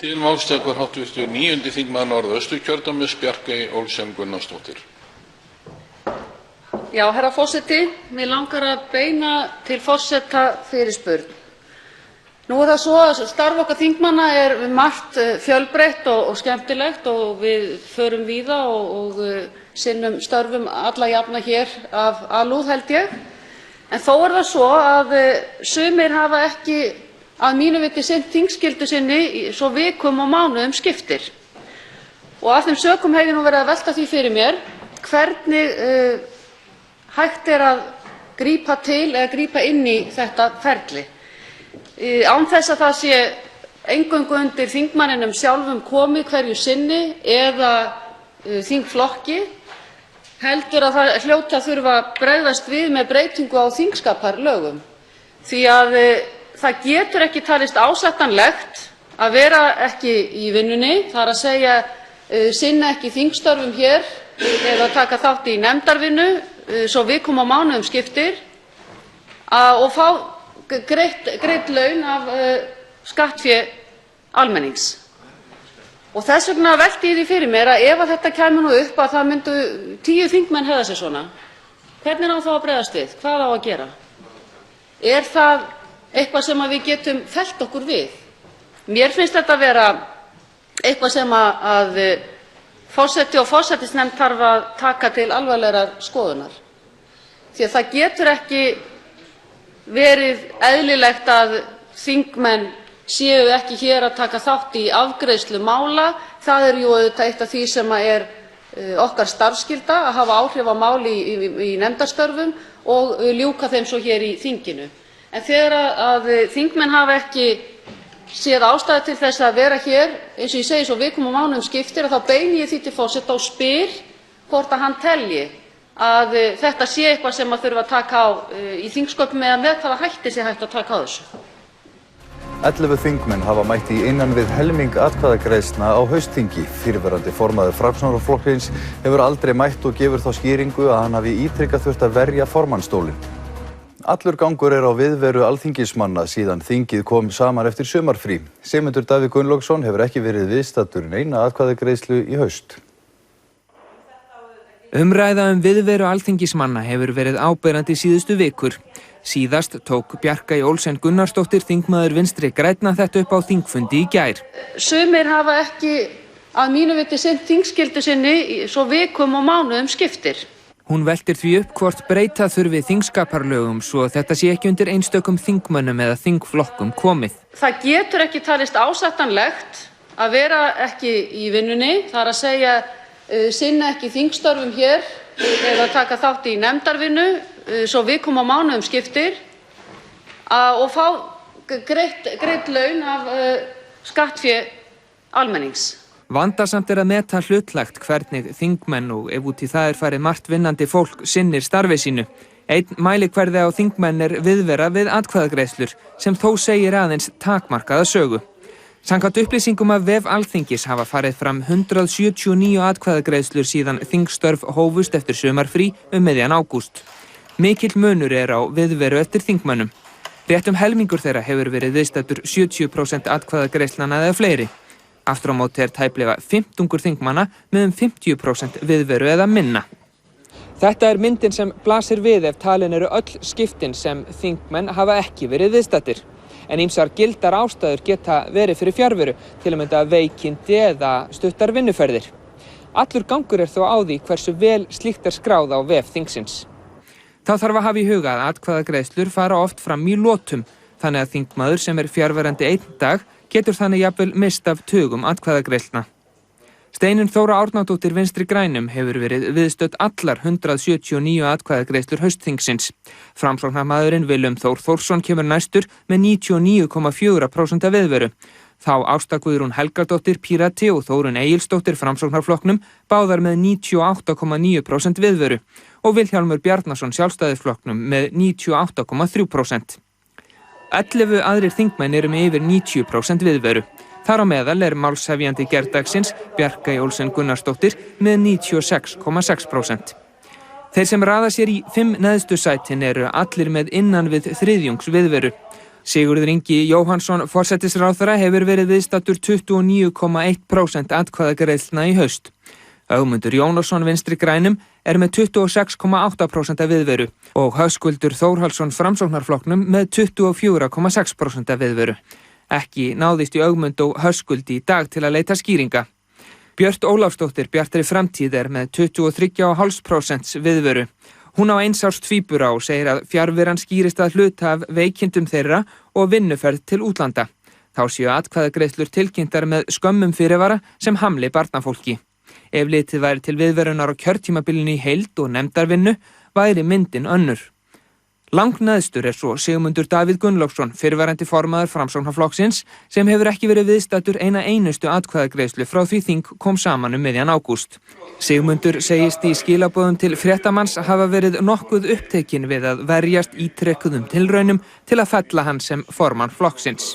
Til máls tekur hv. 9. þingmaður Norðausturkjördæmis Bjarkey Olsen Gunnarsdóttir. Já, herra forseti, mig langar að beina til forseta fyrirspurn. Nú er það svo að starf okkar þingmanna er margt fjölbreytt og skemmtilegt og við förum víða og sinnum störfum alla jafna hér af alúð, held ég. En þó er það svo að sumir hafa ekki að mínu viti sinnt þingskyldu sinni svo vikum og mánuðum skiptir. Og af þeim sökum hef ég nú verið að velta því fyrir mér hvernig hægt er að grípa til eða grípa inn í þetta ferli. Án þess að það sé eingöngu undir þingmanninum sjálfum komið hverju sinni eða þingflokki, heldur að það hljóti að þurfa að bregðast við með breytingu á þingskapalögum. Því að það getur ekki talist ásættanlegt að vera ekki í vinnunni, það er að segja sinna ekki þingstörfum hér eða taka þátt í nefndarvinnu svo vikum og mánuðum skiptir og fá greidd laun af skattfé almennings. Og þess vegna velti ég því fyrir mér að ef þetta kæmi nú upp að það myndu 10 þingmenn hegða sig svona, hvernig á þá að bregðast við? Hvað á að gera? Er það eitthvað sem við getum fellt okkur við? Mér finnst þetta vera eitthvað sem að forseti og forsætisnefnd þarf að taka til alvarlegrar skoðunar. Því að það getur ekki verið eðlilegt að þingmenn séu ekki hér að taka þátt í afgreiðslu mála. Það er jú auðvitað eitt af því sem er okkar starfsskylda, að hafa áhrif á mál í nefndarstörfum og ljúka þeim svo hér í þinginu. En þegar að þingmenn hafa ekki séð ástæðu til þess að vera hér, eins og ég segi, svo vikum og mánuðum skiptir, þá beini ég því til forseta og spyr hvort að hann telji að þetta sé eitthvað sem að þurfa að taka á í þingsköpum eða með hvaða hætti sé hægt að taka á þessu. 11 þingmenn hafa mætt í innan við helming atkvæðagreiðslna á haustþingi. Fyrrverandi formaður Framsóknarflokksins hefur aldrei mætt og gefur þá skýringu að hann hafi ítrekað þurft að verja formannsstólinn. Allur gangur er á viðveru alþingismanna síðan þingið kom saman eftir sumarfrí. Sigmundur Davíð Gunnlaugsson hefur ekki verið viðstaddur neina atkvæðagreiðslu í haust. Umræða viðveru alþingismanna hefur verið áberandi síðustu vikur. Síðast tók Bjarkey Olsen Gunnarsdóttir þingmaður Vinstri grænna þetta upp á þingfundi í gær. Sumir hafa ekki að mínu viti sinnt þingskyldu sinni svo vikum og mánuðum skiptir. Hún veltir því upp hvort breyta þurfi þingskaparlögum svo þetta sé ekki undir einstökum þingmönnum eða þingflokkum komið. Það getur ekki talist ásættanlegt að vera ekki í vinnunni, það er að segja sinna ekki þingstörfum hér eða taka þátt í nefndarvinnu svo vikum og mánuðum skiptir og fá greidd laun af skattfé almennings. Vandasamt er að meta hlutlægt hvernig þingmenn og ef út í það farið margt vinnandi fólk sinnir starfi sínu. Einn mælikvarði á þingmenn er viðvera við atkvæðagreiðslur sem þó segir aðeins takmarkaða sögu. Samkvæmt upplýsingum af vef Alþingis hafa farið fram 179 atkvæðagreiðslur síðan þingstörf hófust eftir sumarfrí miðjan ágúst. Mikill munur er á viðveru eftir þingmönnum. Rétt helmingur þeirra hefur verið viðstaddur 70% atkvæðagreiðslana eða fleiri. Aftur á móti er tæplega 15 þingmanna með 50% viðveru eða minna. Þetta er myndin sem blasir við ef talin eru öll skiptin sem þingmenn hafa ekki verið viðstaddir. En ýmsar gildar ástæður geta verið fyrir fjarveru, til að mynda veikindi eða stuttar vinnuferðir. Allur gangur er þó á því hversu vel slíkt er skráð á vef þingsins. Þá þarf að hafa í huga að atkvæðagreiðslur fara oft fram í lotum, þannig að þingmaður sem er fjarverandi einn dag getur þannig jafnvel mist af tugum atkvæðagreiðslna. Steinunn Þóra Árnadóttir Vinstri grænum hefur verið viðstödd allar 179 atkvæðagreiðslur haustþingsins. Framsóknarmaðurinn Willum Þór Þórsson kemur næstur með 99,4% af viðveru. Þá Ásta Guðrún Helgadóttir Pírati og Þórunn Egilsdóttir Framsóknarflokknum báðar með 98,9% viðveru og Vilhjálmur Bjarnason Sjálfstæðisflokknum með 98,3%. 11 aðrir þingmenn eru með yfir 90% viðveru. Þar á meðal er málshefjandi gærdagsins Bjarkey Olsen Gunnarsdóttir með 96,6%. Þeir sem raða sér í 5 neðstu sætin eru allir með innan við þriðjungs viðveru. Sigurður Ingi Jóhannsson forsætisráðherra hefur verið viðstaddur 29,1% atkvæðagreiðslna í haust. Ögmundur Jónasson Vinstri grænum með 26,8% viðveru og Höskuldur Þórhallsson Framsóknarflokknum með 24,6% viðveru. Ekki náðist í Ögmund og Höskuld í dag til að leita skýringa. Björt Ólafsdóttir Bjartri framtíð með 23,5% viðveru. Hún á 1 árs tvíbura og segir að fjarveran skýrist að hluta af veikindum þeirra og vinnuferð til útlanda. Þá séu atkvæðagreiðslur tilkynntar með skömmum fyrirvara sem hamli barnafólki. Ef litið væri til viðverunar á kjörtímabilinu í heild og nefndarvinnu væri myndin önnur. Langneðstur svo Sigmundur Davíð Gunnlaugsson, fyrrverandi formaður Framsóknarflokksins, sem hefur ekki verið viðstaddur einustu atkvæðagreiðslu frá því þing kom saman miðjan ágúst. Sigmundur segist í skilaboðum til fréttamanns hafa verið nokkuð upptekinn við að verjast ítrekkuðum tilraunum til að fella hann sem formann flokksins.